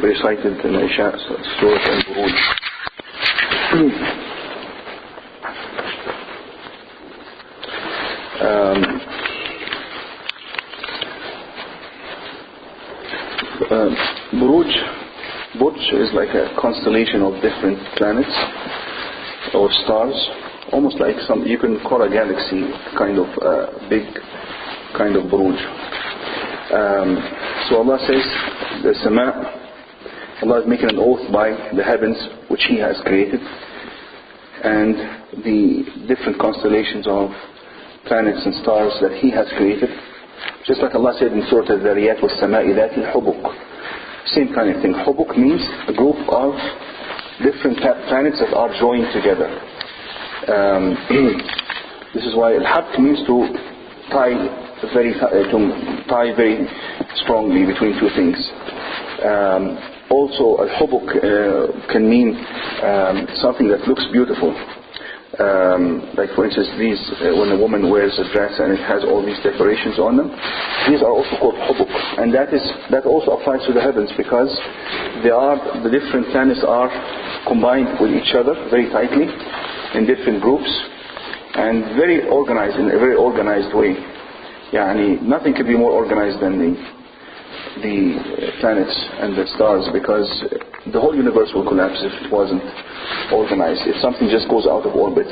recited in Isha, Surat Al-Buroog. Burj is like a constellation of different planets or stars, almost like you can call a galaxy kind of big kind of Buruj. So Allah says, the Sama, Allah is making an oath by the heavens which He has created, and the different constellations of planets and stars that He has created. Just like Allah said in Surat Al-Zariyat, وَالسَّمَاءِ ذَاتِ الْحُبُكِ. Same kind of thing. Hubuk means a group of different planets that are joined together. This is why Al-Habk means to tie very strongly between two things. Also, Al-Hubuk can mean something that looks beautiful. Like for instance, when a woman wears a dress and it has all these decorations on them, these are also called hubuk, and that also applies to the heavens, because the different planets are combined with each other very tightly in different groups and very organized in a very organized way. Nothing could be more organized than the planets and the stars, because the whole universe will collapse if it wasn't organized. If something just goes out of orbit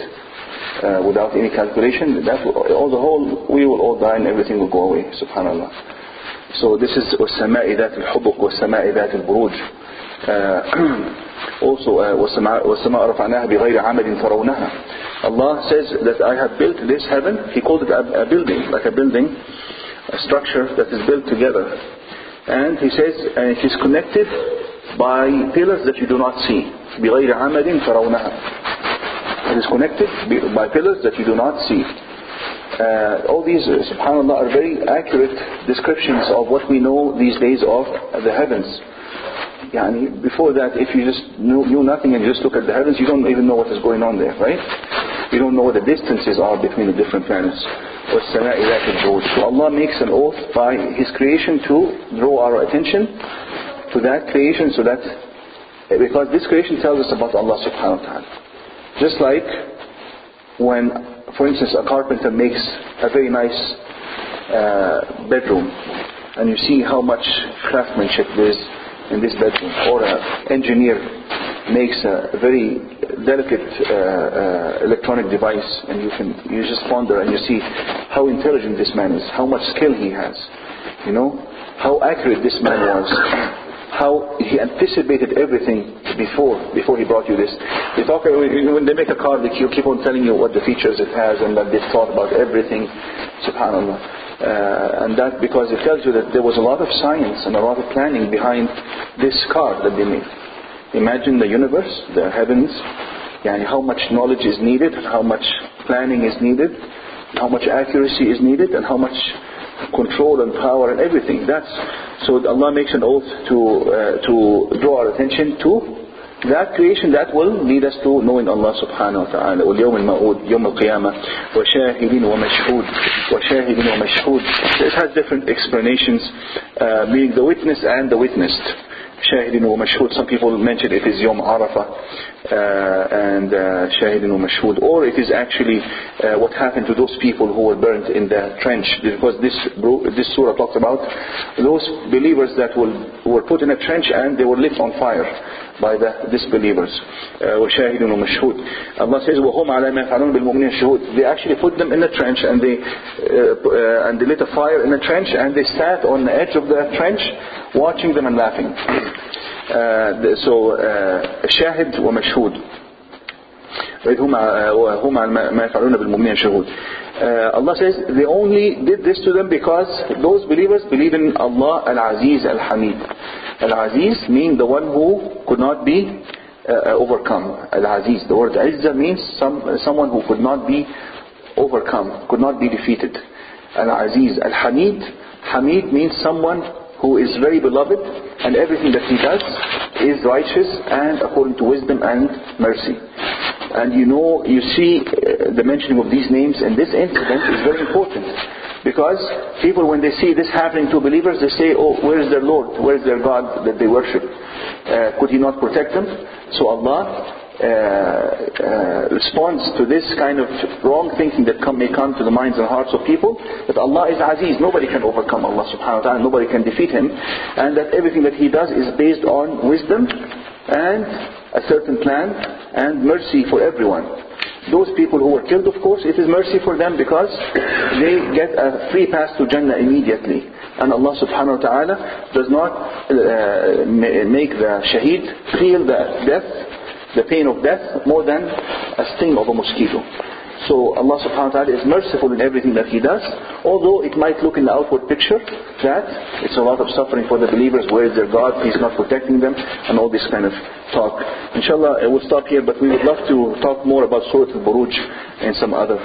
without any calculation, we will all die and everything will go away. Subhanallah. So this is وَالسَّمَاءِ ذَاتِ الْحُبُكِ وَالسَّمَاءِ ذَاتِ الْبُرُوجِ. Also وَالسَّمَاءَ رَفَعْنَاهَا بِغَيْرِ عَمَدٍ تَرَوْنَهَا. Allah says that I have built this heaven. He called it a building, like a building, a structure that is built together. And He says, and it is connected by pillars that you do not see. بِغَيْرِ عَمَدٍ تَرَوْنَهَا. It is connected by pillars that you do not see. All these, subhanAllah, are very accurate descriptions of what we know these days of the heavens. Before that, if you just knew nothing and you just look at the heavens, you don't even know what is going on there, right? You don't know what the distances are between the different planets. So Allah makes an oath by His creation to draw our attention to that creation, because this creation tells us about Allah subhanahu wa ta'ala. Just like when, for instance, a carpenter makes a very nice bedroom, and you see how much craftsmanship there is in this bedroom, or an engineer makes a very delicate electronic device, and you just ponder and you see how intelligent this man is, how much skill he has, how accurate this man was, how he anticipated everything before he brought you this. When they make a car, they keep on telling you what the features it has, and that they've thought about everything. Subhanallah. And that because it tells you that there was a lot of science and a lot of planning behind this car that they made. Imagine the universe, the heavens, how much knowledge is needed, how much planning is needed, how much accuracy is needed, and how much control and power and everything. So Allah makes an oath to draw our attention to that creation that will lead us to knowing Allah subhanahu wa ta'ala. وَالْيَوْمِ الْمَوْعُودِ يَوْمَ الْقِيَامَةِ وَشَاهِدٍ وَمَشْهُودٍ. It has different explanations, meaning the witness and the witnessed. شاهد ومشهود. Some people mention it is Yom Arafah and شاهد ومشهود, or it is actually what happened to those people who were burnt in the trench, because this surah talks about those believers that were put in a trench and they were lit on fire by the disbelievers. وشاهد ومشهود. Allah says وهم على ما يفعلون بالمؤمنين شهود. They actually put them in the trench and they lit a fire in the trench, and they sat on the edge of the trench watching them and laughing. So شاهد ومشهود. وهم على ما يفعلون بالمؤمنين شهود. Allah says they only did this to them because those believers believe in Allah Al-Aziz Al-Hamid. Al-Aziz means the one who could not be overcome. Al-Aziz, the word Izzah means someone who could not be overcome, could not be defeated. Al-Aziz. Al-Hamid, Hamid means someone who is very beloved, and everything that he does is righteous and according to wisdom and mercy. And you see the mentioning of these names in this incident is very important, Because people, when they see this happening to believers, they say, oh, where is their Lord? Where is their God that they worship? Could He not protect them? So Allah responds to this kind of wrong thinking that may come to the minds and hearts of people, that Allah is Aziz, nobody can overcome Allah subhanahu wa ta'ala, nobody can defeat Him, and that everything that He does is based on wisdom and a certain plan and mercy for everyone. Those people who were killed, of course, it is mercy for them because they get a free pass to Jannah immediately. And Allah subhanahu wa ta'ala does not make the shaheed feel the pain of death more than a sting of a mosquito. So Allah subhanahu wa ta'ala is merciful in everything that He does, although it might look in the outward picture that it's a lot of suffering for the believers. Where is their God? He's not protecting them, and all this kind of talk. Inshallah, I will stop here, but we would love to talk more about Surat Al-Buroog and some other